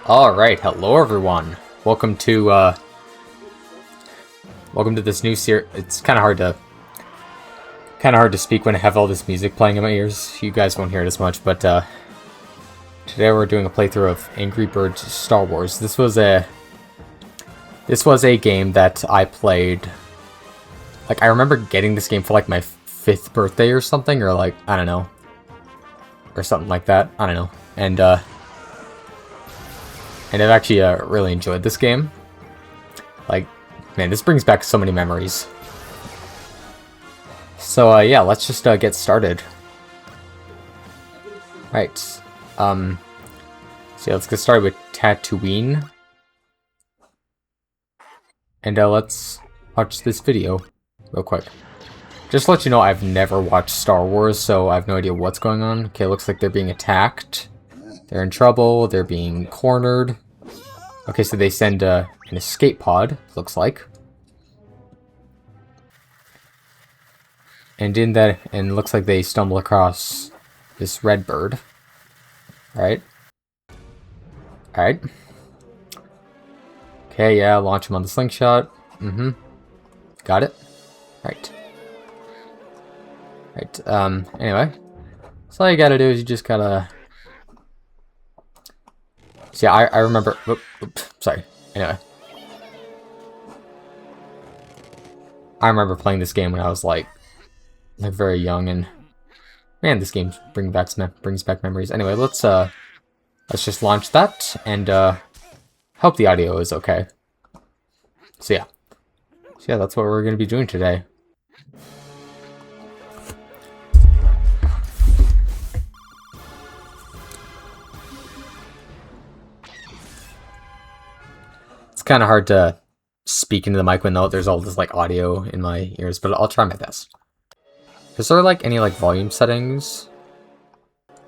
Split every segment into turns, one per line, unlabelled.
Alright, hello everyone. Welcome to this new series. It's kinda hard to speak when I have all this music playing in my ears. You guys won't hear it as much, but today we're doing a playthrough of Angry Birds Star Wars. This was a game that I played. Like, I remember getting this game for like my 5th birthday or something, or like, I don't know. Or something like that. I don't know. And I've actually really enjoyed this game. Like, man, this brings back so many memories. So, yeah, let's just get started. Right. So yeah, let's get started with Tatooine. And let's watch this video real quick. Just to let you know, I've never watched Star Wars, so I have no idea what's going on. Okay, it looks like they're being attacked. They're in trouble. They're being cornered. Okay, so they send an escape pod, looks like. And in that, and looks like they stumble across this red bird. Alright. Alright. Okay, yeah, launch him on the slingshot. Got it. Right. Right, anyway. So all you gotta do is you just gotta... So yeah, I remember... sorry. Anyway. I remember playing this game when I was like very young, and... Man, this game brings back memories. Anyway, let's just launch that, and hope the audio is okay. So yeah. So yeah, that's what we're gonna be doing today. It's kind of hard to speak into the mic when there's all this like audio in my ears, but I'll try my best. Is there like any like volume settings?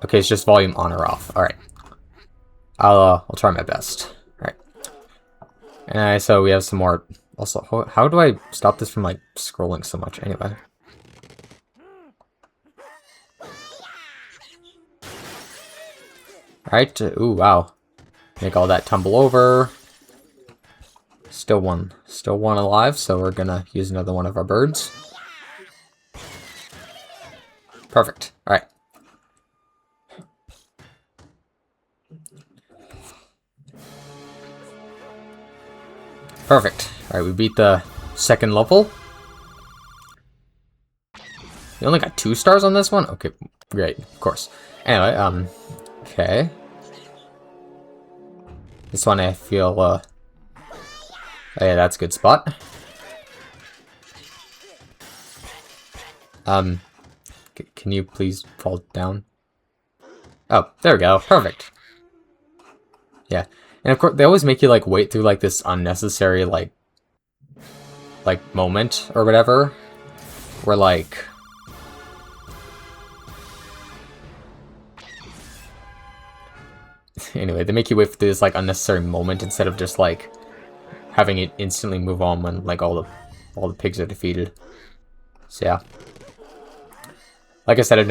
Okay, it's just volume on or off. All right, I'll try my best. All right, and so we have some more. Also, how do I stop this from like scrolling so much? Anyway. All right. Ooh, wow. Make all that tumble over. Still one alive, so we're gonna use another one of our birds. Perfect. All right. Perfect. All right, we beat the second level. We only got 2 stars on this one? Okay, great, of course. Anyway, okay. This one I feel, oh yeah, that's a good spot. Can you please fall down? Oh, there we go. Perfect. Yeah. And of course, they always make you, like, wait through, like, this unnecessary, like moment or whatever. Where, like... Anyway, they make you wait through this, like, unnecessary moment instead of just, like... having it instantly move on when like all the pigs are defeated. So yeah. Like I said, I've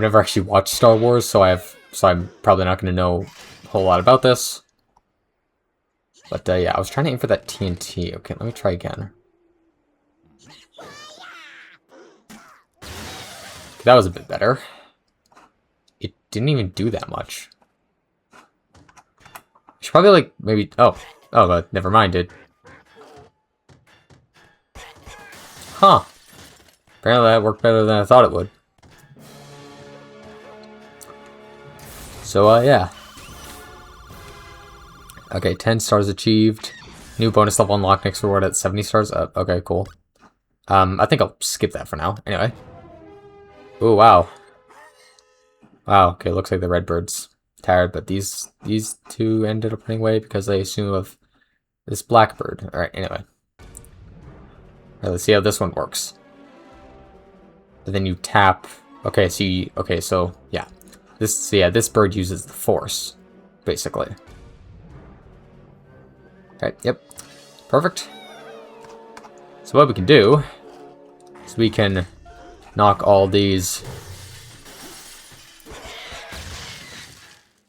never actually watched Star Wars, so I'm probably not gonna know a whole lot about this. But yeah, I was trying to aim for that TNT. Okay, let me try again. Okay, that was a bit better. It didn't even do that much. I should probably like maybe Oh, but never mind it. Huh. Apparently that worked better than I thought it would. So, yeah. Okay, 10 stars achieved. New bonus level unlocked, next reward at 70 stars. Okay, cool. I think I'll skip that for now. Anyway. Ooh, wow. Wow, okay, looks like the Redbird's tired, but these 2 ended up running away because they assume of this blackbird. Alright, anyway. Alright, let's see how this one works. And then you tap... Okay, so yeah. This bird uses the Force, basically. Alright, yep. Perfect. So what we can do is we can knock all these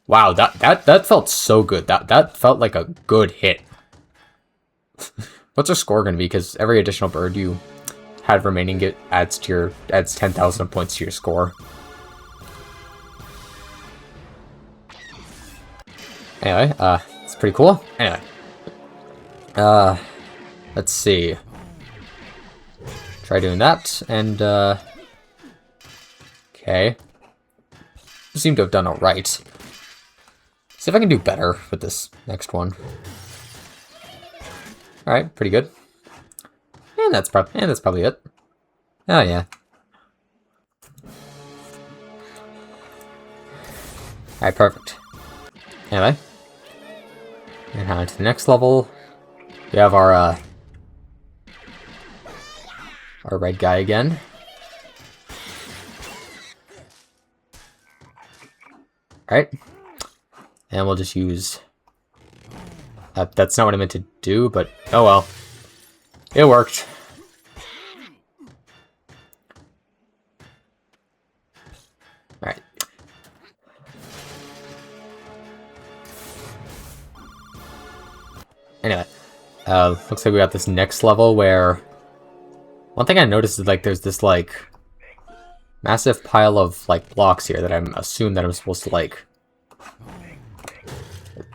Wow, that felt so good. That felt like a good hit. What's our score gonna be? Because every additional bird you have remaining adds 10,000 points to your score. Anyway, it's pretty cool. Anyway, let's see. Try doing that, and okay. Seem to have done alright. See if I can do better with this next one. Alright, pretty good. And that's probably it. Oh yeah. Alright, perfect. Anyway. And on to the next level. We have our red guy again. Alright. And we'll just use... that's not what I meant to do, but oh well. It worked. Alright. Anyway. Looks like we got this next level where... One thing I noticed is, like, there's this, like... massive pile of, like, blocks here that I'm supposed to, like...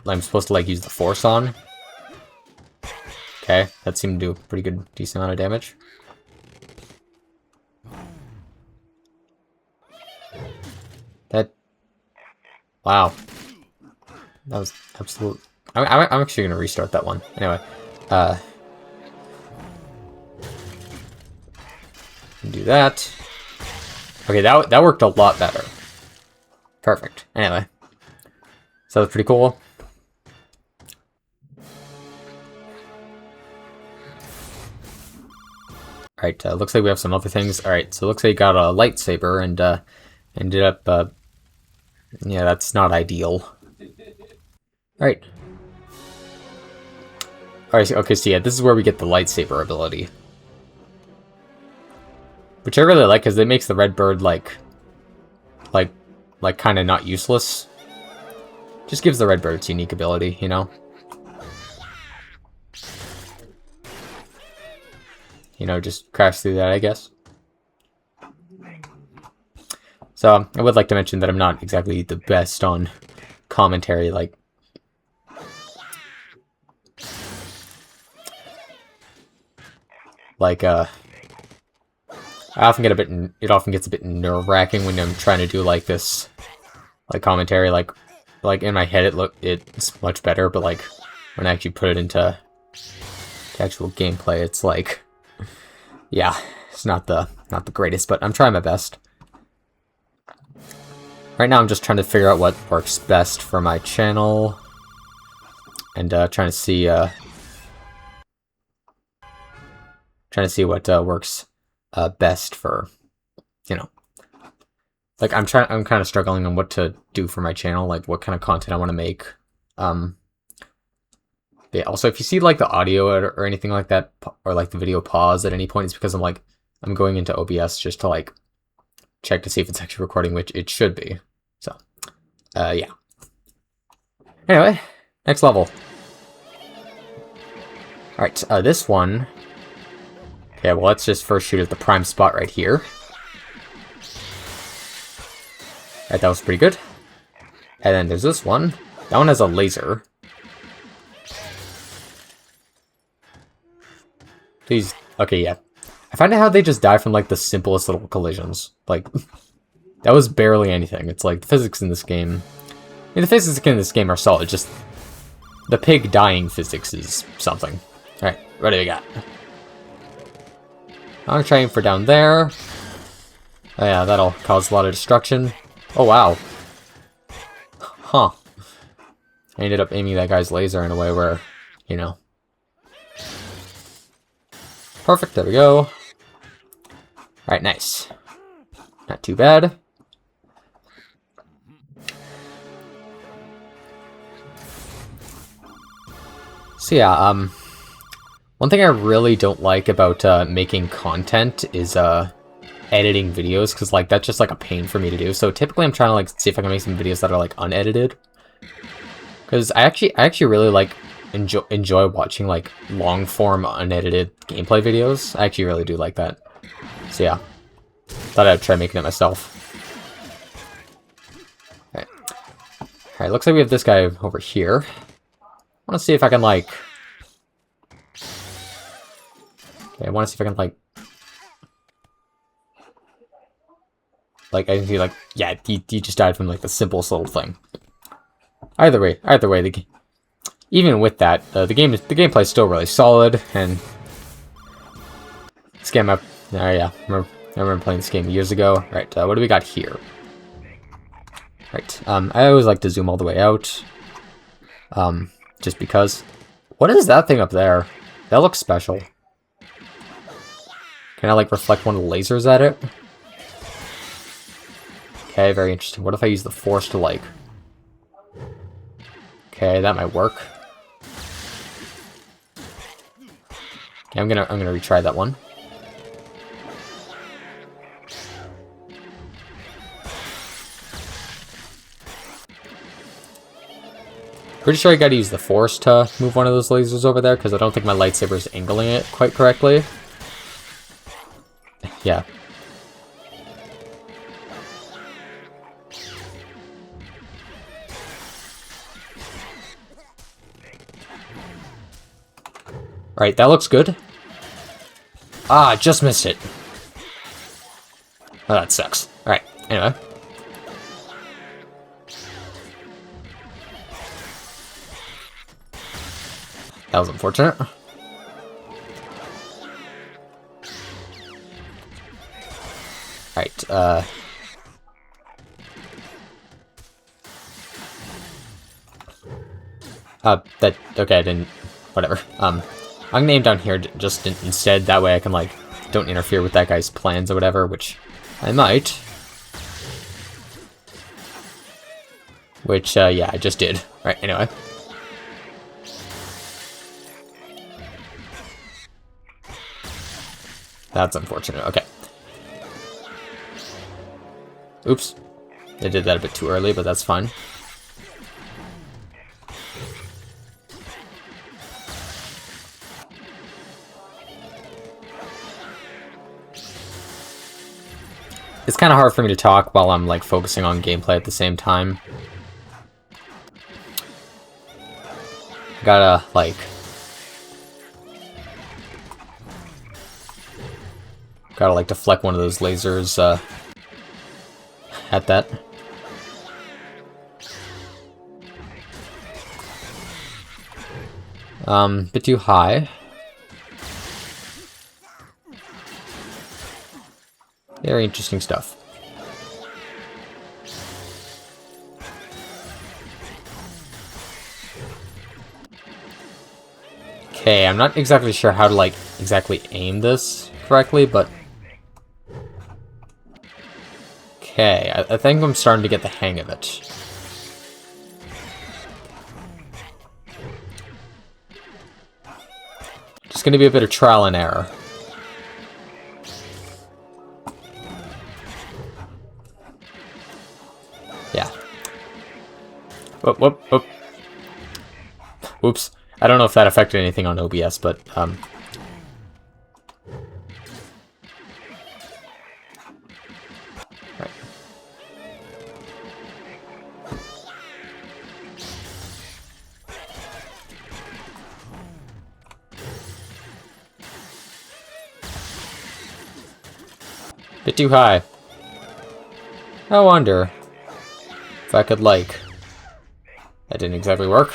use the force on. Okay, that seemed to do a pretty good, decent amount of damage. Wow. That was absolute... I'm actually gonna restart that one. Anyway, do that. Okay, that worked a lot better. Perfect. Anyway, so that's pretty cool. Alright, looks like we have some other things. Alright, so it looks like you got a lightsaber and ended up, yeah, that's not ideal. Alright. Alright, okay, so yeah, this is where we get the lightsaber ability. Which I really like, because it makes the red bird, like kind of not useless. Just gives the red bird its unique ability, you know? You know, just crash through that, I guess. So, I would like to mention that I'm not exactly the best on commentary, like... I often get it often gets a bit nerve-wracking when I'm trying to do, like, this, like, commentary, like in my head it's much better, but, like, when I actually put it into actual gameplay, it's like... Yeah, it's not the greatest, but I'm trying my best. Right now I'm just trying to figure out what works best for my channel. And trying to see what works best for, you know. Like I'm kind of struggling on what to do for my channel, like what kind of content I want to make. Yeah, also, if you see, like, the audio or anything like that, or, like, the video pause at any point, it's because I'm going into OBS just to, like, check to see if it's actually recording, which it should be. So, yeah. Anyway, next level. Alright, this one... Okay, well, let's just first shoot at the prime spot right here. Alright, that was pretty good. And then there's this one. That one has a laser. Please. Okay, yeah. I find out how they just die from, like, the simplest little collisions. Like, that was barely anything. It's like, the physics in this game... I mean, the physics in this game are solid, just... The pig dying physics is something. Alright, what do we got? I'm gonna try aim for down there. Oh yeah, that'll cause a lot of destruction. Oh, wow. Huh. I ended up aiming that guy's laser in a way where, you know... Perfect, there we go. Alright, nice. Not too bad. So yeah, one thing I really don't like about making content is editing videos, because like that's just like a pain for me to do. So typically I'm trying to like see if I can make some videos that are like unedited, Because I actually really like enjoy watching like long form unedited gameplay videos. I actually really do like that. So yeah, thought I'd try making it myself. Alright. Alright, looks like we have this guy over here. I want to see if I can like... Okay, I want to see if I can like... Like, I can see like... Yeah, he just died from like the simplest little thing. Either way, even with that, the gameplay is still really solid, and this game, yeah, I remember playing this game years ago. Right, what do we got here? Right, I always like to zoom all the way out, just because. What is that thing up there? That looks special. Can I like reflect one of the lasers at it? Okay, very interesting. What if I use the force to like? Okay, that might work. Okay, I'm gonna retry that one. Pretty sure I gotta use the force to move one of those lasers over there, because I don't think my lightsaber is angling it quite correctly. Yeah. Right, that looks good. Ah, just missed it. Oh, that sucks. Alright, anyway. That was unfortunate. Alright, okay, I didn't, whatever. I'm gonna aim down here just instead, that way I can, like, don't interfere with that guy's plans or whatever, which I might. Which, yeah, I just did. Right, anyway. That's unfortunate, okay. Oops. I did that a bit too early, but that's fine. It's kind of hard for me to talk while I'm, like, focusing on gameplay at the same time. I gotta, like... Gotta, like, deflect one of those lasers, at that. Bit too high. Very interesting stuff. Okay, I'm not exactly sure how to, like, exactly aim this correctly, but... Okay, I think I'm starting to get the hang of it. Just gonna be a bit of trial and error. Yeah. Whoop, whoop, whoop. Whoops. I don't know if that affected anything on OBS, but, Right. Bit too high. I wonder if I could, like... That didn't exactly work.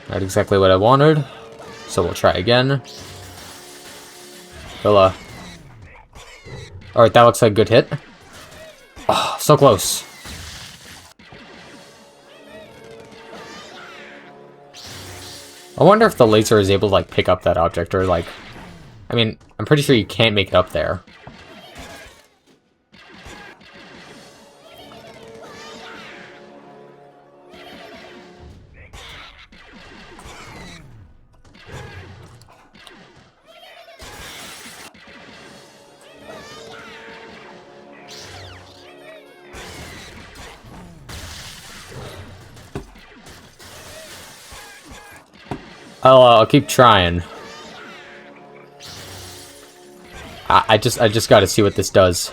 Not exactly what I wanted, so we'll try again. We'll, Alright, that looks like a good hit. Oh, so close. I wonder if the laser is able to, like, pick up that object, or, like... I mean, I'm pretty sure you can't make it up there. I'll keep trying. I just gotta see what this does.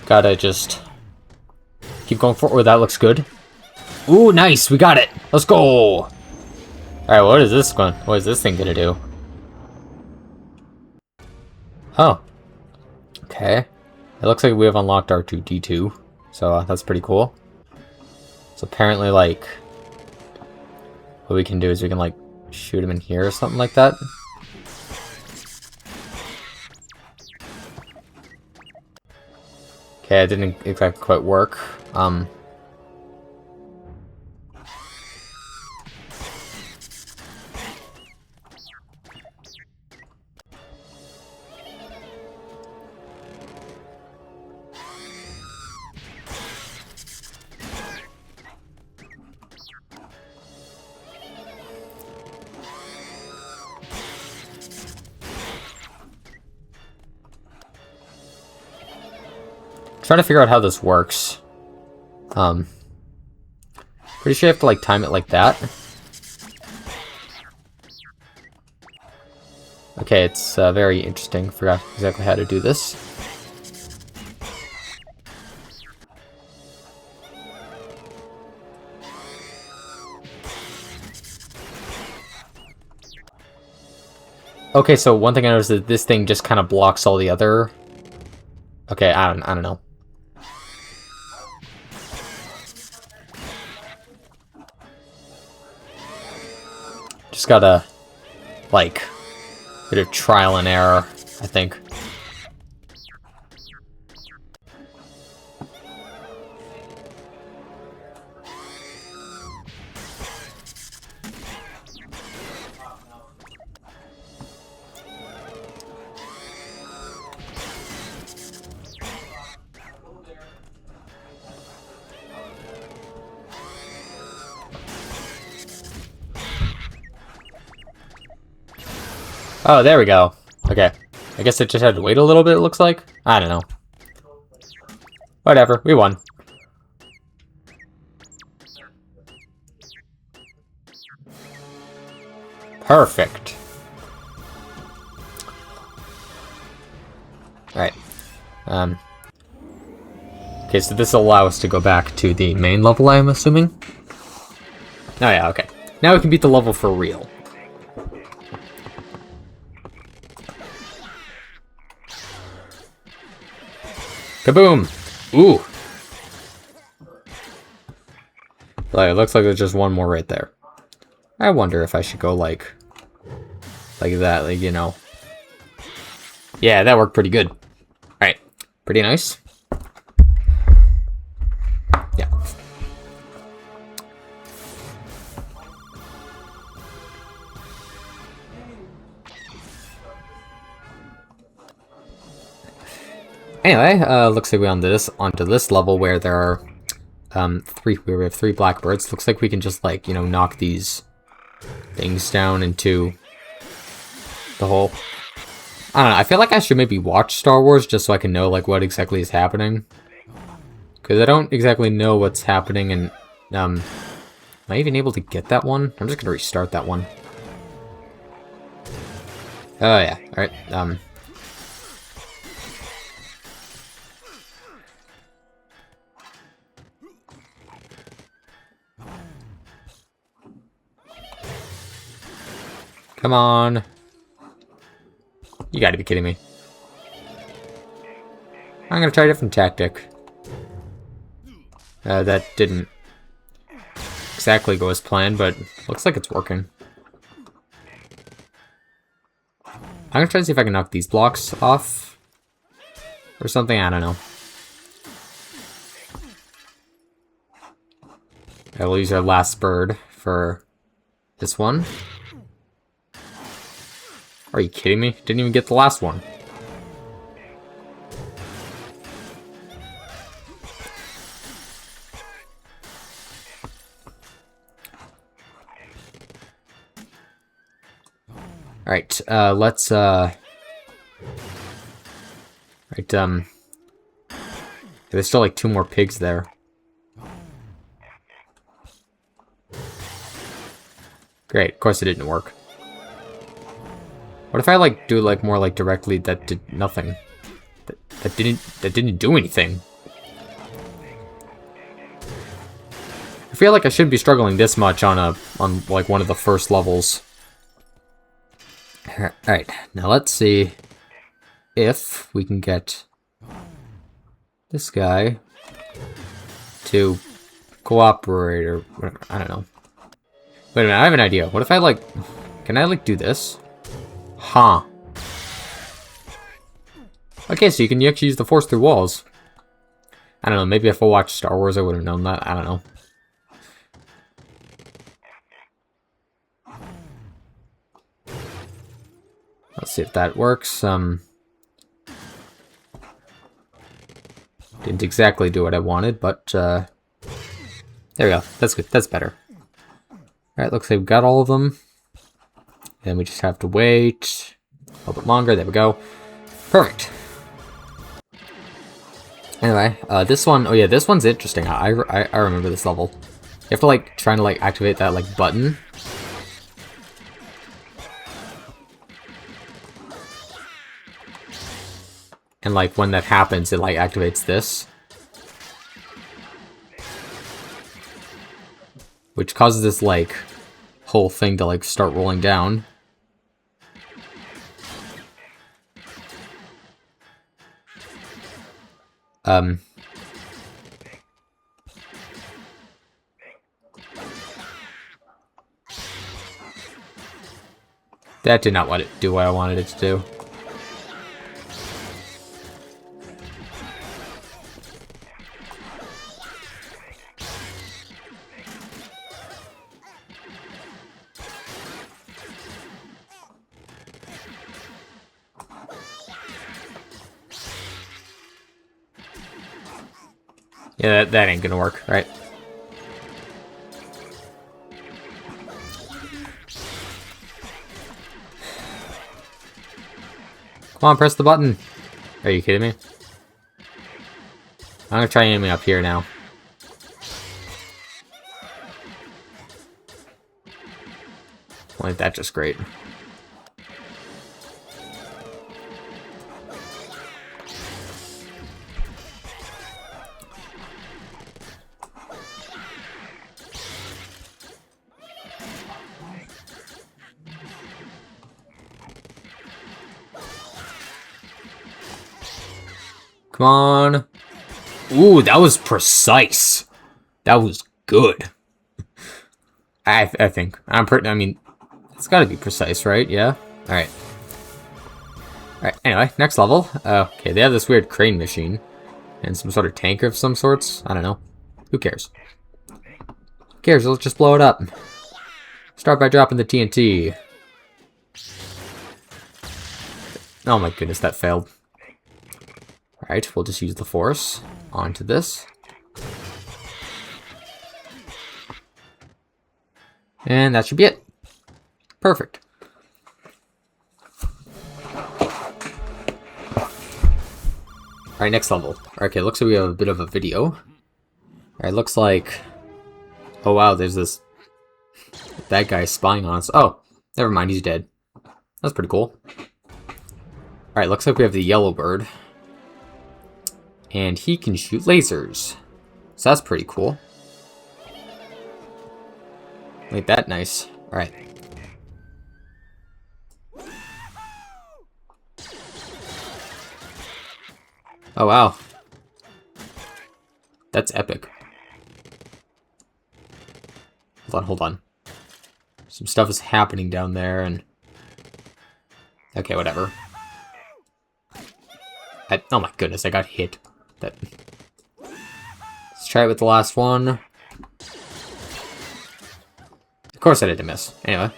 Gotta just keep going forward. Oh, that looks good. Ooh, nice! We got it! Let's go! Alright, what is this thing gonna do? Oh. Okay. It looks like we have unlocked R2-D2. So, that's pretty cool. So apparently, like, what we can do is we can, like, shoot him in here or something like that. Okay, it didn't exactly quite work. Trying to figure out how this works. Pretty sure you have to, like, time it like that. Okay, it's very interesting. Forgot exactly how to do this. Okay, so one thing I noticed is that this thing just kind of blocks all the other. Okay, I don't know. Just gotta, like, bit of trial and error, I think. Oh, there we go. Okay. I guess I just had to wait a little bit, it looks like. I don't know. Whatever, we won. Perfect. Alright. Okay, so this will allow us to go back to the main level, I'm assuming? Oh yeah, okay. Now we can beat the level for real. Kaboom! Ooh! Like, it looks like there's just one more right there. I wonder if I should go like that, like, you know. Yeah, that worked pretty good. Alright, pretty nice. Yeah. Anyway, looks like we onto this level where there are we have 3 blackbirds. Looks like we can just, like, you know, knock these things down into the hole. I don't know, I feel like I should maybe watch Star Wars just so I can know, like, what exactly is happening. Because I don't exactly know what's happening, and am I even able to get that one? I'm just gonna restart that one. Oh yeah, alright, come on. You gotta be kidding me. I'm gonna try a different tactic. That didn't exactly go as planned, but looks like it's working. I'm gonna try to see if I can knock these blocks off. Or something, I don't know. I will use our last bird for this one. Are you kidding me? Didn't even get the last one. Alright, let's, Right, there's still like 2 more pigs there. Great, of course it didn't work. What if I like do like more like directly that did nothing? That didn't do anything. I feel like I shouldn't be struggling this much on like one of the first levels. Alright, now let's see if we can get this guy to cooperate or whatever. I don't know. Wait a minute, I have an idea. What if I like... Can I like do this? Huh. Okay, so you can actually use the force through walls. I don't know, maybe if I watched Star Wars I would have known that. I don't know. Let's see if that works. Didn't exactly do what I wanted, but there we go. That's good. That's better. Alright, looks like we've got all of them. And we just have to wait a little bit longer. There we go. Perfect. Anyway, this one, oh yeah, this one's interesting. I remember this level. You have to like, trying to like activate that like button. And like when that happens, it like activates this. Which causes this like whole thing to like start rolling down. That did not let it do what I wanted it to do. Yeah, that ain't gonna work, right? Come on, press the button. Are you kidding me? I'm gonna try aiming up here now. Well, that's just great. Come on. Ooh, that was precise. That was good. I think. I mean, it's gotta be precise, right? Yeah? Alright. Alright, anyway, next level. Okay, they have this weird crane machine. And some sort of tanker of some sorts. I don't know. Who cares? Who cares? Let's just blow it up. Start by dropping the TNT. Oh my goodness, that failed. Alright, we'll just use the force onto this. And that should be it. Perfect. Alright, next level. Okay, looks like we have a bit of a video. Alright, looks like... Oh wow, there's this... That guy spying on us. Oh, never mind, he's dead. That's pretty cool. Alright, looks like we have the yellow bird. And he can shoot lasers. So that's pretty cool. Ain't that nice. Alright. Oh wow. That's epic. Hold on. Some stuff is happening down there and... Okay, whatever. Oh my goodness, I got hit. Let's try it with the last one. Of course I didn't miss. Anyway,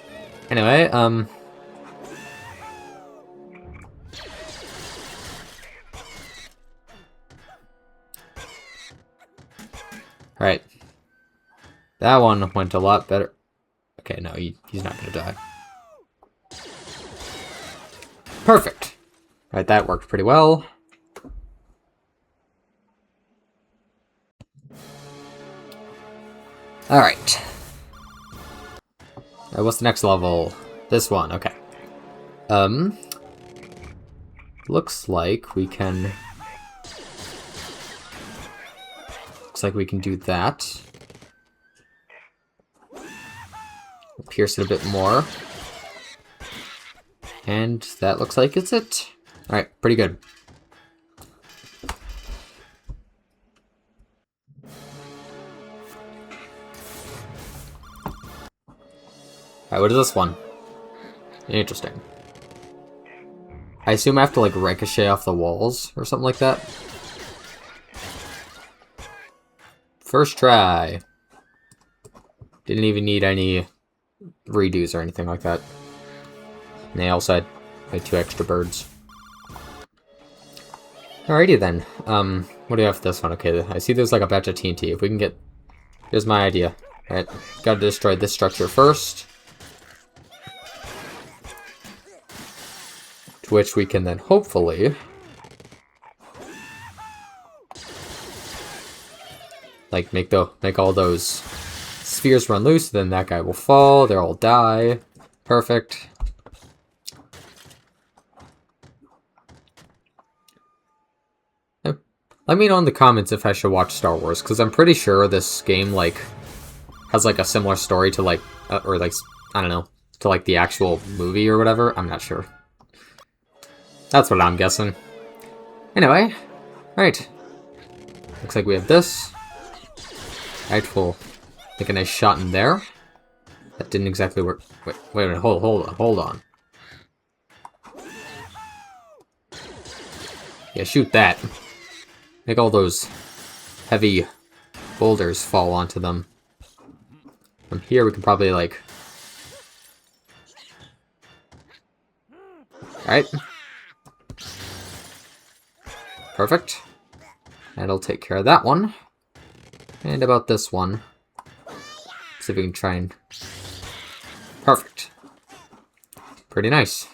Alright. That one went a lot better. Okay, no, he's not gonna die. Perfect. Right, that worked pretty well. Alright. What's the next level? This one, okay. Looks like we can... Looks like we can do that. Pierce it a bit more. And that looks like it's it. Alright, pretty good. Alright, what is this one? Interesting. I assume I have to, like, ricochet off the walls or something like that. First try. Didn't even need any redos or anything like that. And they also had, like, 2 extra birds. Alrighty then. What do you have for this one? Okay, I see there's, like, a batch of TNT. If we can get... Here's my idea. Alright, gotta destroy this structure first. To which we can then hopefully... like, make all those spheres run loose, then that guy will fall, they'll all die. Perfect. Let me know in the comments if I should watch Star Wars, because I'm pretty sure this game, like, has, like, a similar story to, like, or, like, I don't know, to, like, the actual movie or whatever. I'm not sure. That's what I'm guessing. Anyway, alright. Looks like we have this. Alright, we'll take a nice shot in there. That didn't exactly work. Wait a minute, hold on. Yeah, shoot that. Make all those heavy boulders fall onto them. From here we can probably, like... Alright. Perfect. That'll take care of that one. And about this one. See if we can try and... Perfect. Pretty nice.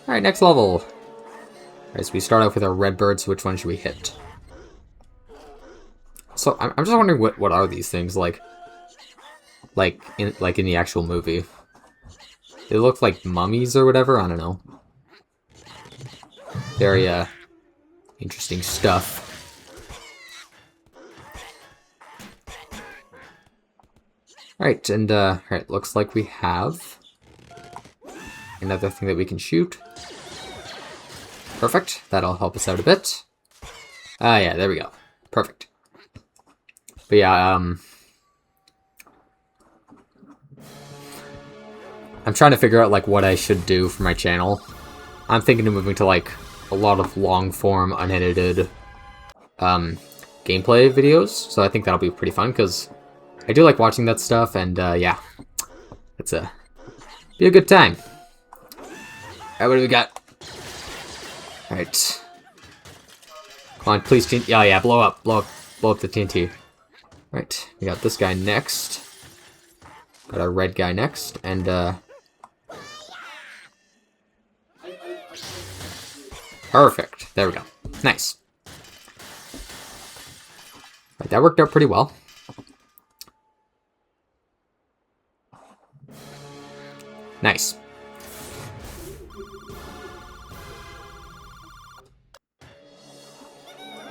Alright, next level. Alright, so we start off with our red birds. So which one should we hit? So I'm just wondering what are these things like in the actual movie? They look like mummies or whatever. I don't know. Very interesting stuff. Alright, and alright, looks like we have another thing that we can shoot. Perfect. That'll help us out a bit. Yeah, there we go. Perfect. But yeah, I'm trying to figure out, like, what I should do for my channel. I'm thinking of moving to, like, a lot of long-form, unedited, gameplay videos. So I think that'll be pretty fun, because I do like watching that stuff, and, yeah. It's be a good time. Alright, what do we got? Alright. Come on, please, TNT. Yeah, blow up the TNT. Right, we got this guy next. Got our red guy next, and perfect. There we go. Nice. Right, that worked out pretty well. Nice.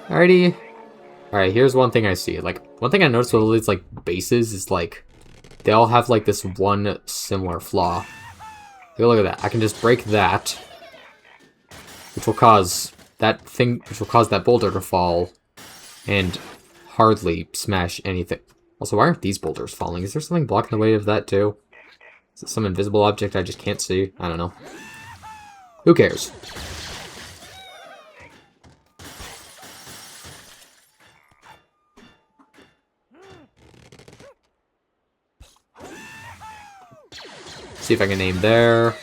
Alrighty. Alright, here's one thing I see. Like, one thing I noticed with all these, like, bases is, like, they all have, like, this one similar flaw. Look at that. I can just break that, which will cause that boulder to fall, and hardly smash anything. Also, why aren't these boulders falling? Is there something blocking the way of that, too? Is it some invisible object I just can't see? I don't know. Who cares? See if I can aim there.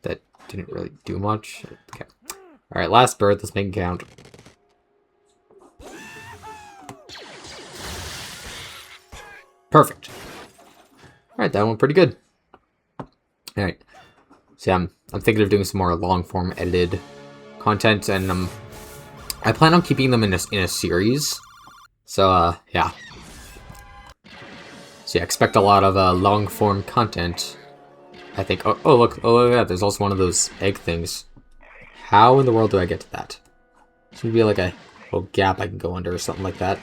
That didn't really do much. Okay. Alright, last bird. Let's make it count. Perfect. Alright, that went pretty good. Alright. So yeah, I'm thinking of doing some more long-form edited content, and I plan on keeping them in a series. So, yeah. So yeah, expect a lot of long-form content, I think. Oh, look at that. There's also one of those egg things. How in the world do I get to that? Seems to be like a little gap I can go under or something like that.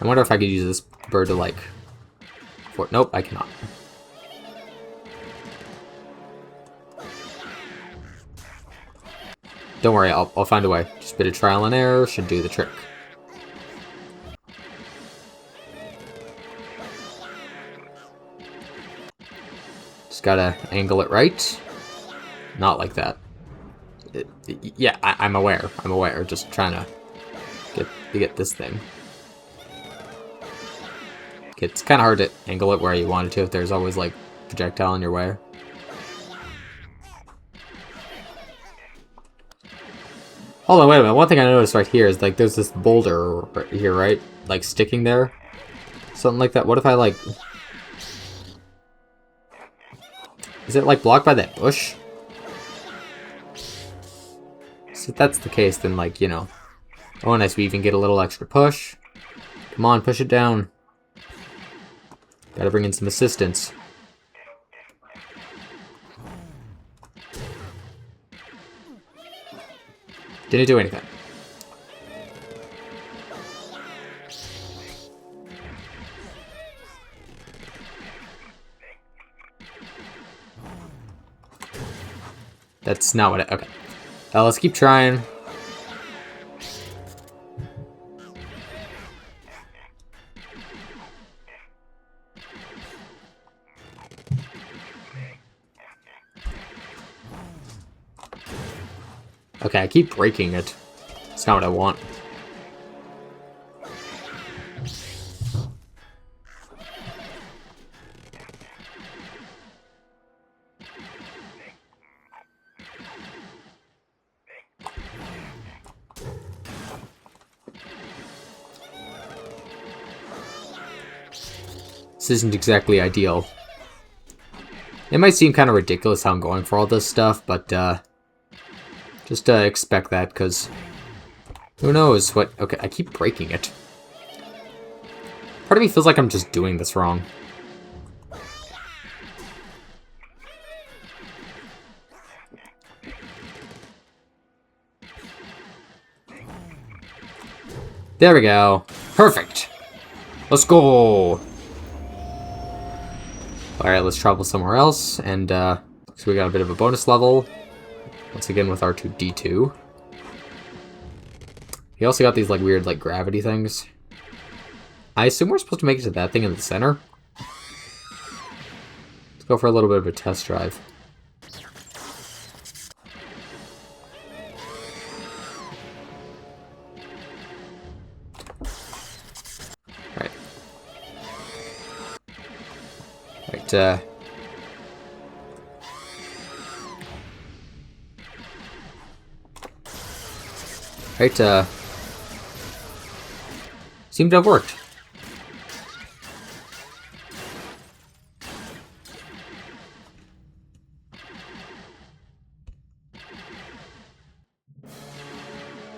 I wonder if I could use this bird to, like... Nope, I cannot. Don't worry, I'll find a way. Just a bit of trial and error should do the trick. Just gotta angle it right. Not like that. Yeah, I'm aware. I'm aware. Just trying to get this thing. It's kind of hard to angle it where you want it to if there's always, like, projectile in your way. Hold on, wait a minute. One thing I noticed right here is, like, there's this boulder right here, right? Like, sticking there. Something like that. What if I, like... Is it, like, blocked by that bush? So if that's the case, then, like, you know... Oh, nice. We even get a little extra push. Come on, push it down. Gotta bring in some assistance. Didn't do anything. That's not what okay. Let's keep trying. Okay, I keep breaking it. It's not what I want. This isn't exactly ideal. It might seem kind of ridiculous how I'm going for all this stuff, but just expect that, because who knows what... Okay, I keep breaking it. Part of me feels like I'm just doing this wrong. There we go. Perfect. Let's go. Alright, let's travel somewhere else, and so we got a bit of a bonus level. Once again with R2-D2. He also got these like weird like gravity things. I assume we're supposed to make it to that thing in the center. Let's go for a little bit of a test drive. Right. Right, Right, seemed to have worked.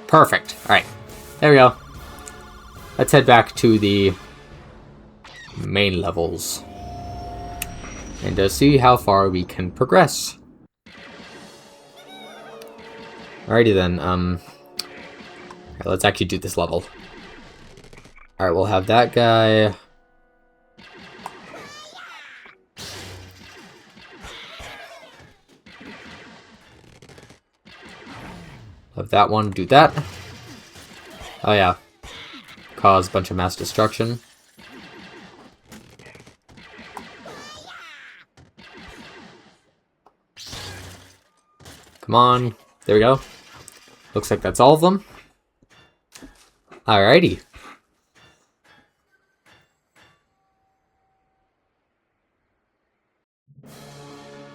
Perfect. Alright. There we go. Let's head back to the main levels. And see how far we can progress. Alrighty then, Alright, let's actually do this level. Alright, we'll have that guy. Have that one do that. Oh yeah. Cause a bunch of mass destruction. Come on. There we go. Looks like that's all of them. Alrighty.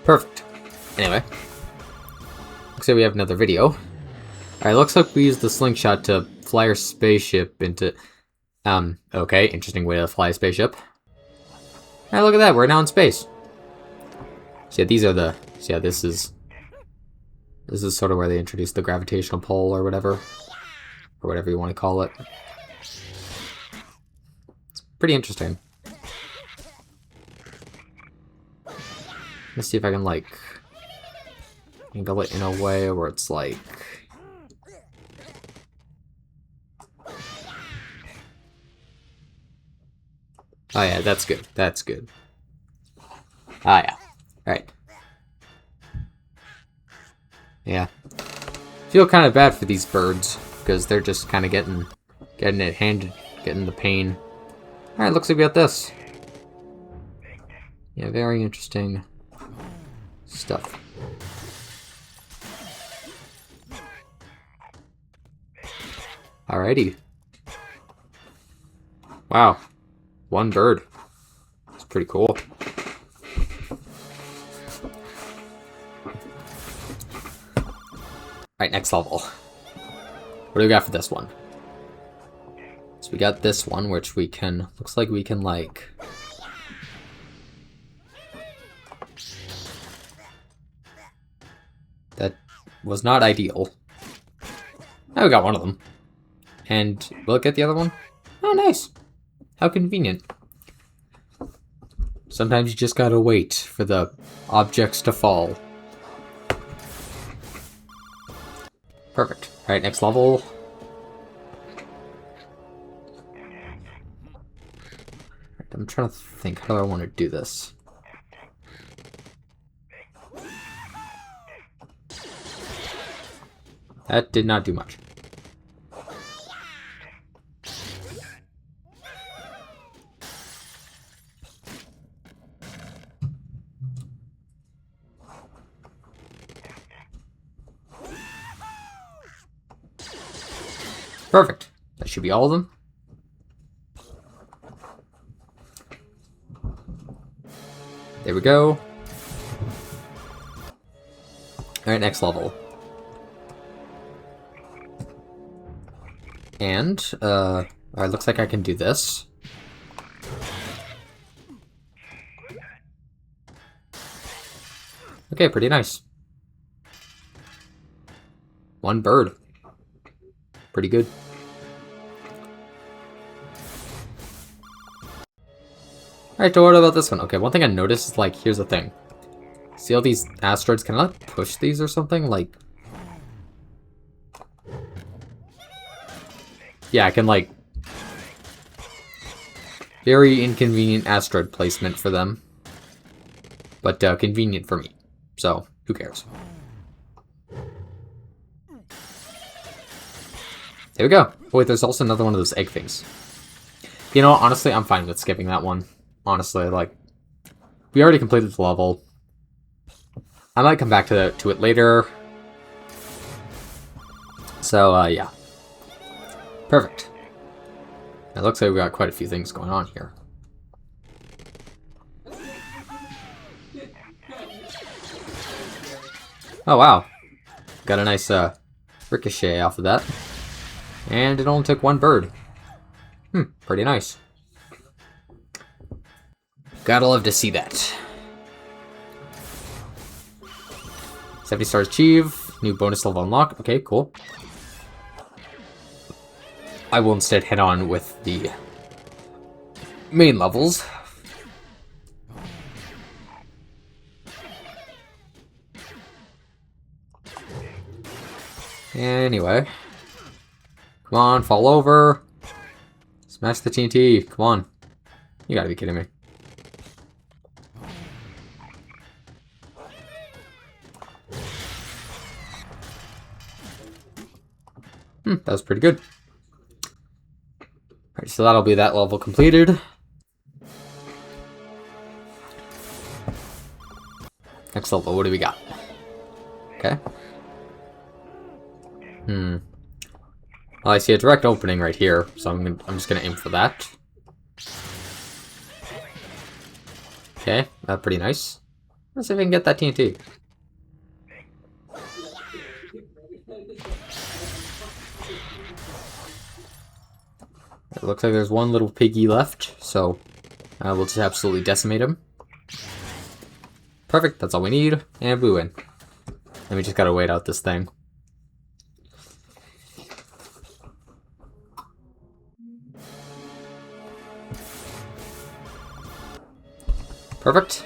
Perfect. Anyway. Looks like we have another video. Alright, looks like we used the slingshot to fly our spaceship into... okay, interesting way to fly a spaceship. Alright, look at that, we're now in space. So yeah, these are the... So yeah, this is sort of where they introduced the gravitational pull or whatever. Or whatever you want to call it. It's pretty interesting. Let's see if I can, like... angle it in a way where it's like... Oh yeah, that's good. That's good. Ah yeah. Alright. Yeah. Feel kind of bad for these birds, because they're just kind of getting it handed, getting the pain. Alright, looks like we got this. Yeah, very interesting stuff. Alrighty. Wow. One bird. It's pretty cool. Alright, next level. What do we got for this one? So we got this one, which we can... looks like we can, like... that was not ideal. Now we got one of them. And we'll get the other one. Oh, nice. How convenient. Sometimes you just gotta wait for the objects to fall. Perfect. Alright, next level. I'm trying to think, how do I want to do this? That did not do much. Perfect. That should be all of them. There we go. Alright, next level. And, alright, looks like I can do this. Okay, pretty nice. One bird. Pretty good. Alright, so what about this one? Okay, one thing I noticed is, like, here's the thing. See all these asteroids? Can I, like, push these or something? Like... yeah, I can, like... very inconvenient asteroid placement for them. But, convenient for me. So, who cares? There we go. Oh, wait, there's also another one of those egg things. You know, honestly, I'm fine with skipping that one. Honestly, like, we already completed the level. I might come back to it later. So, yeah. Perfect. It looks like we got quite a few things going on here. Oh, wow. Got a nice, ricochet off of that. And it only took one bird. Pretty nice. Gotta love to see that. 70 stars achieved. New bonus level unlocked. Okay, cool. I will instead head on with the main levels. Anyway. Come on, fall over. Smash the TNT. Come on. You gotta be kidding me. That was pretty good. Alright, so that'll be that level completed. Next level, what do we got? Okay. Well, I see a direct opening right here, so I'm just gonna aim for that. Okay, pretty nice. Let's see if we can get that TNT. It looks like there's one little piggy left, so we'll just absolutely decimate him. Perfect, that's all we need, and we win. And we just gotta wait out this thing. Perfect.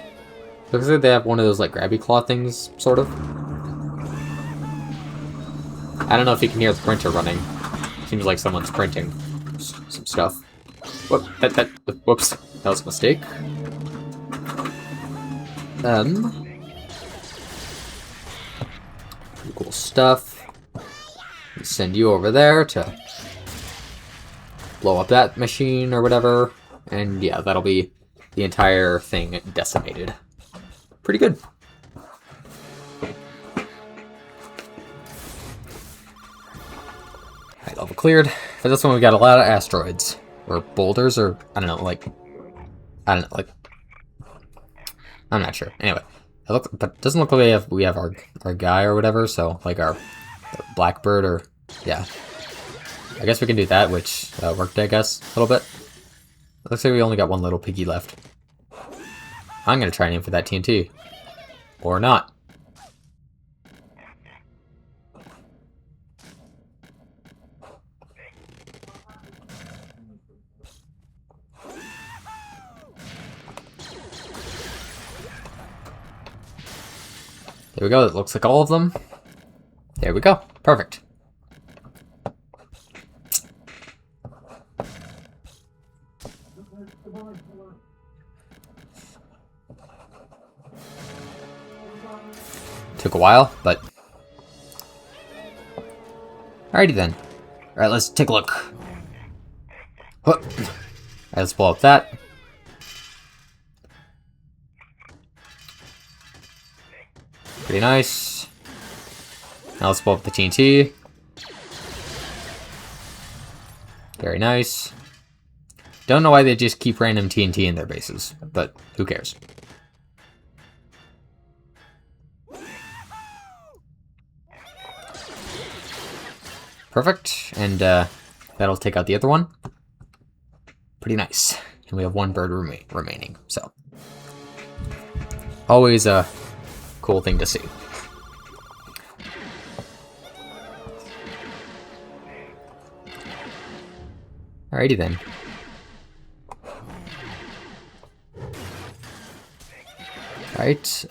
Looks like they have one of those like grabby claw things, sort of. I don't know if you can hear the printer running. Seems like someone's printing some stuff. Whoops, that was a mistake. Pretty cool stuff. Send you over there to blow up that machine or whatever, and yeah, that'll be the entire thing decimated. Pretty good. Alright, level cleared. For this one, we got a lot of asteroids. Or boulders, or, I don't know, like... I'm not sure. Anyway. But it doesn't look like we have our guy or whatever, so, like our blackbird or... Yeah. I guess we can do that, which worked, I guess, a little bit. It looks like we only got one little piggy left. I'm gonna try and aim for that TNT. Or not. There we go, it looks like all of them. There we go, perfect. Took a while, but... Alrighty then. Alright, let's take a look. Alright, let's blow up that. Pretty nice. Now let's blow up the TNT. Very nice. Don't know why they just keep random TNT in their bases, but who cares? Perfect, and that'll take out the other one. Pretty nice. And we have one bird remaining, so. Always a cool thing to see. Alrighty then. Alright,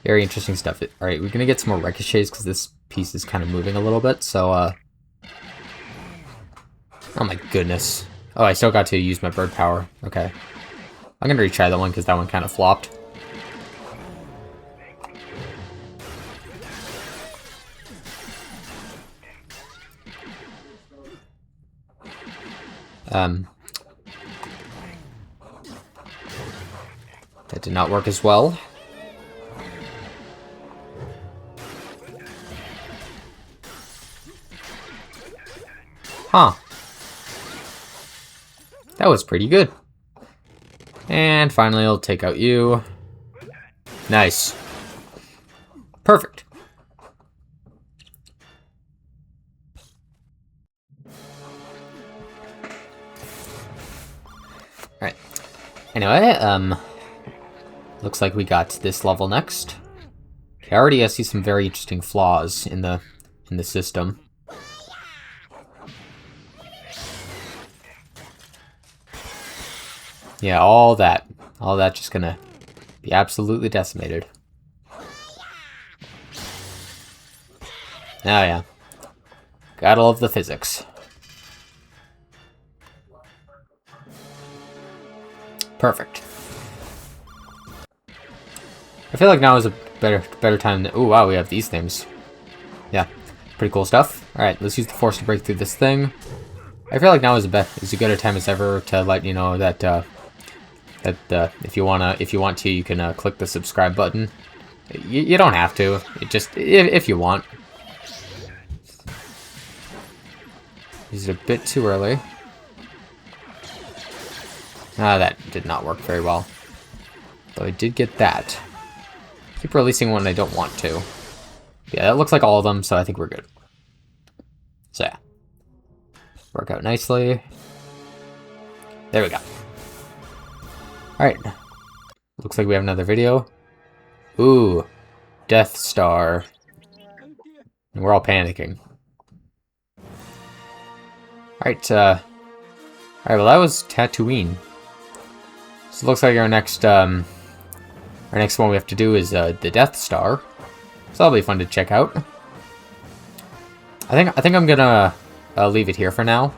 very interesting stuff. Alright, we're gonna get some more ricochets because this piece is kind of moving a little bit, so, oh my goodness. Oh, I still got to use my bird power. Okay. I'm gonna retry that one because that one kind of flopped. That did not work as well. Huh. That was pretty good. And finally, I'll take out you. Nice. Perfect. Alright. Anyway, looks like we got this level next. Okay, already I see some very interesting flaws in the system. Yeah, all that just gonna be absolutely decimated. Oh yeah. Gotta love the physics. Perfect. I feel like now is a better time to... Ooh, wow, we have these things. Yeah, pretty cool stuff. Alright, let's use the force to break through this thing. I feel like now is as good a time as ever to let you know that if you want to, you can click the subscribe button. You don't have to. It just if you want. Is it a bit too early? Ah, that did not work very well. Though I did get that. Keep releasing when I don't want to. Yeah, that looks like all of them, so I think we're good. So yeah. Work out nicely. There we go. Alright. Looks like we have another video. Ooh. Death Star. And we're all panicking. Alright, Alright, well that was Tatooine. So it looks like our next one we have to do is the Death Star. So that'll be fun to check out. I think I'm gonna leave it here for now.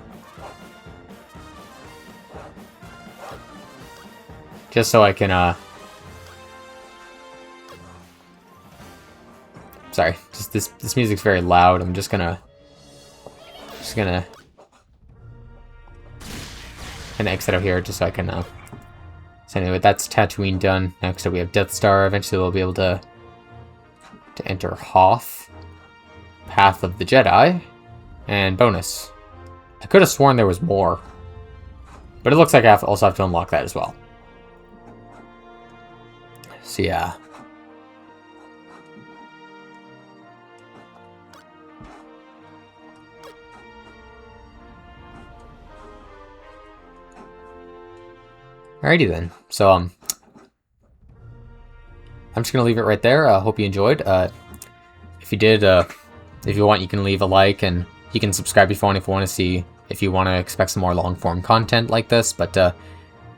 Just so I can sorry, just this music's very loud. I'm just gonna exit out here just so I can so anyway, that's Tatooine done. Next up we have Death Star. Eventually we'll be able to enter Hoth, Path of the Jedi, and bonus. I could have sworn there was more, but it looks like I also have to unlock that as well. So yeah. Alrighty then. So I'm just gonna leave it right there. I hope you enjoyed. If you did, if you want, you can leave a like, and you can subscribe if you want to see, if you want to expect some more long form content like this. But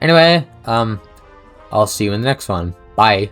anyway, I'll see you in the next one. Bye.